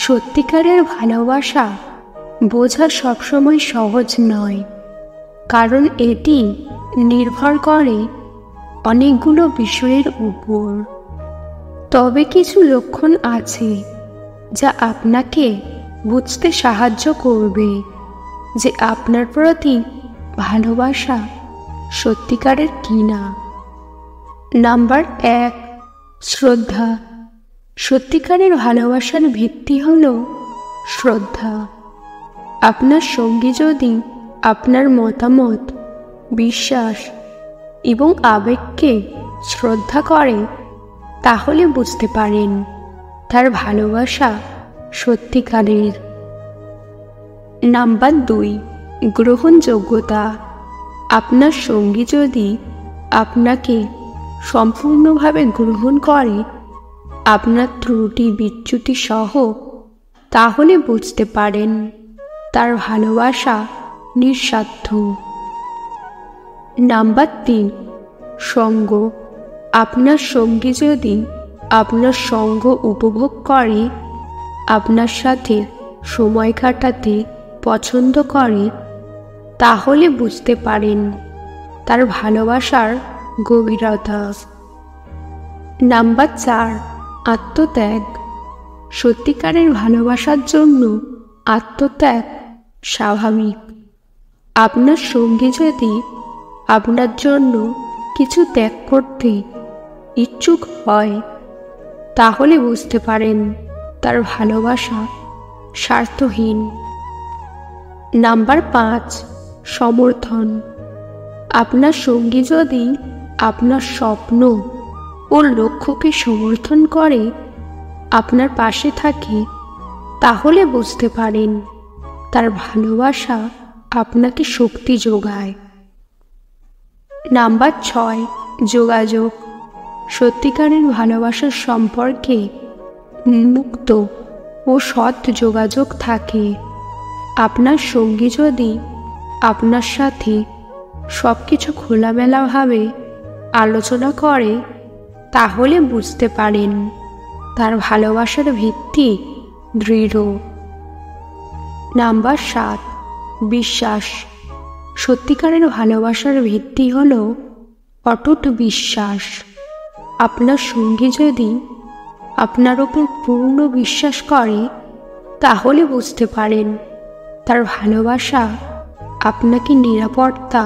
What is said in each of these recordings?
সত্যিকারের ভালোবাসা বোঝা সবসময় সহজ নয়, কারণ এটি নির্ভর করে অনেকগুলো বিষয়ের উপর। তবে কিছু লক্ষণ আছে যা আপনাকে বুঝতে সাহায্য করবে যে আপনার প্রতি ভালোবাসা সত্যিকারের কিনা। নাম্বার 1, শ্রদ্ধা। সত্যিকারের ভালোবাসার ভিত্তি হল শ্রদ্ধা। আপনার সঙ্গী যদি আপনার মতামত, বিশ্বাস এবং আবেগকে শ্রদ্ধা করে, তাহলে বুঝতে পারেন তার ভালোবাসা সত্যিকারের। নাম্বার 2, গ্রহণযোগ্যতা। আপনার সঙ্গী যদি আপনাকে সম্পূর্ণভাবে গ্রহণ করে, আপনার ত্রুটি বিচ্যুতি সহ, তাহলে বুঝতে পারেন তার ভালোবাসা নিঃস্বার্থ। নাম্বার 3, সঙ্গ। আপনার সঙ্গী যদি আপনার সঙ্গ উপভোগ করে, আপনার সাথে সময় কাটাতে পছন্দ করে, তাহলে বুঝতে পারেন তার ভালোবাসার গভীরতা। নাম্বার 4, আত্মত্যাগ। সত্যিকারের ভালোবাসার জন্য আত্মত্যাগ স্বাভাবিক। আপনার সঙ্গী যদি আপনার জন্য কিছু ত্যাগ করতে ইচ্ছুক হয়, তাহলে বুঝতে পারেন তার ভালোবাসা স্বার্থহীন। নাম্বার 5, সমর্থন। আপনার সঙ্গী যদি আপনার স্বপ্ন ও লক্ষ্যকে সমর্থন করে, আপনার পাশে থাকে, তাহলে বুঝতে পারেন তার ভালোবাসা আপনাকে শক্তি যোগায়। নাম্বার 6, যোগাযোগ। সত্যিকারের ভালোবাসার সম্পর্কে মুক্ত ও সৎ যোগাযোগ থাকে। আপনার সঙ্গী যদি আপনার সাথে সব কিছু খোলামেলাভাবে আলোচনা করে, তাহলে বুঝতে পারেন তার ভালোবাসার ভিত্তি দৃঢ়। নাম্বার 7, বিশ্বাস। সত্যিকারের ভালোবাসার ভিত্তি হল অটুট বিশ্বাস। আপনার সঙ্গী যদি আপনার উপর পূর্ণ বিশ্বাস করে, তাহলে বুঝতে পারেন তার ভালোবাসা আপনাকে নিরাপত্তা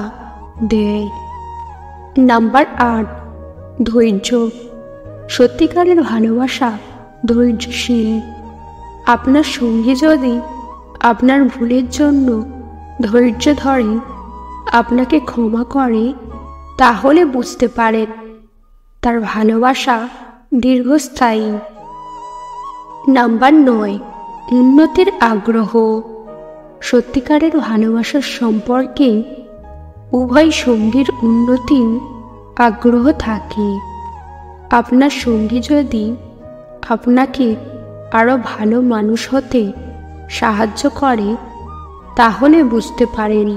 দেয়। নাম্বার 8, ধৈর্য। সত্যিকারের ভালোবাসা ধৈর্যশীল। আপনার সঙ্গী যদি আপনার ভুলের জন্য ধৈর্য ধরে, আপনাকে ক্ষমা করে, তাহলে বুঝতে পারেন তার ভালোবাসা দীর্ঘস্থায়ী। নাম্বার 9, উন্নতির আগ্রহ। সত্যিকারের ভালোবাসার সম্পর্কে উভয় সঙ্গীর উন্নতির আগ্রহ থাকে। আপনার সঙ্গী যদি আপনাকে আরও ভালো মানুষ হতে সাহায্য করে, তাহলে বুঝতে পারেন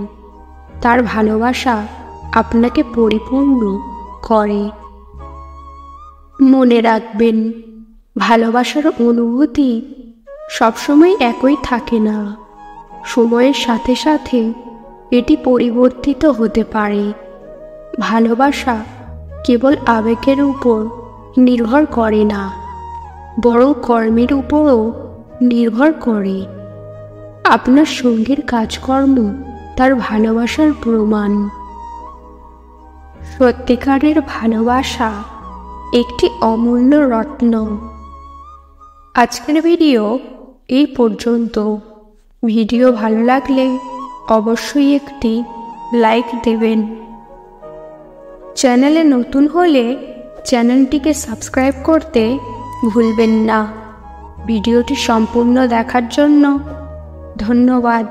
তার ভালোবাসা আপনাকে পরিপূর্ণ করে। মনে রাখবেন, ভালোবাসার অনুভূতি সবসময় একই থাকে না। সময়ের সাথে সাথে এটি পরিবর্তিত হতে পারে। ভালোবাসা কেবল আবেগের উপর নির্ভর করে না, বরং কর্মের উপরও নির্ভর করে। আপনার সঙ্গীর কাজকর্ম তার ভালোবাসার প্রমাণ। সত্যিকারের ভালোবাসা একটি অমূল্য রত্ন। আজকের ভিডিও এই পর্যন্ত। ভিডিও ভালো লাগলে অবশ্যই একটি লাইক দেবেন। চ্যানেলে নতুন হলে চ্যানেলটিকে সাবস্ক্রাইব করতে ভুলবেন না। ভিডিওটি সম্পূর্ণ দেখার জন্য ধন্যবাদ।